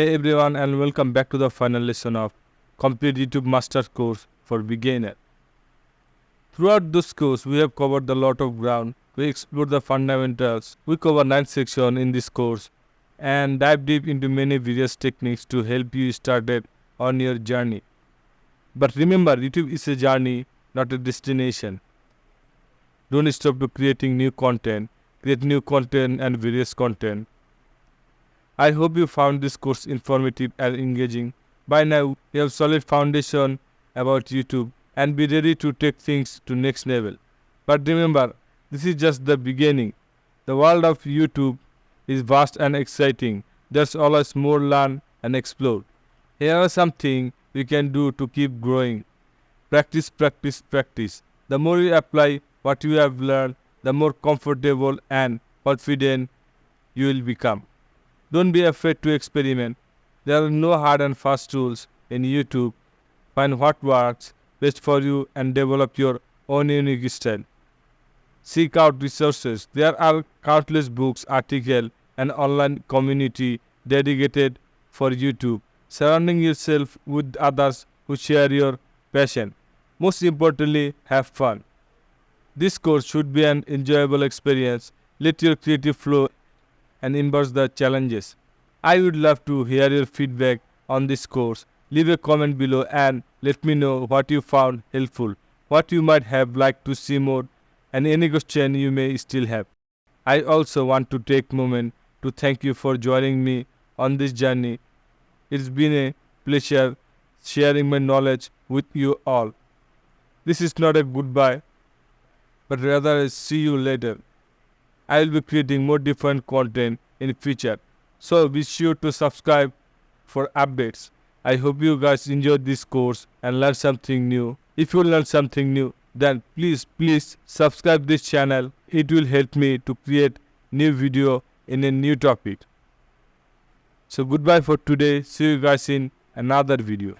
Hey everyone, and welcome back to the final lesson of Complete YouTube Master Course for Beginner. Throughout this course, we have covered a lot of ground. We explored the fundamentals. We cover 9 sections in this course and dive deep into many various techniques to help you started on your journey. But remember, YouTube is a journey, not a destination. Don't stop to creating new content. Create new content and various content. I hope you found this course informative and engaging. By now, you have solid foundation about YouTube and be ready to take things to next level. But remember, this is just the beginning. The world of YouTube is vast and exciting. There's always more learn and explore. Here are some things you can do to keep growing. Practice, practice, practice. The more you apply what you have learned, the more comfortable and confident you will become. Don't be afraid to experiment. There are no hard and fast rules in YouTube. Find what works best for you and develop your own unique style. Seek out resources. There are countless books, articles, and online community dedicated for YouTube. Surrounding yourself with others who share your passion. Most importantly, have fun. This course should be an enjoyable experience. Let your creative flow and embrace the challenges. I would love to hear your feedback on this course. Leave a comment below and let me know what you found helpful, what you might have liked to see more, and any question you may still have. I also want to take a moment to thank you for joining me on this journey. It's been a pleasure sharing my knowledge with you all. This is not a goodbye, but rather a see you later. I will be creating more different content in future. So be sure to subscribe for updates. I hope you guys enjoyed this course and learned something new. If you learned something new, then please subscribe this channel. It will help me to create new video in a new topic. So goodbye for today. See you guys in another video.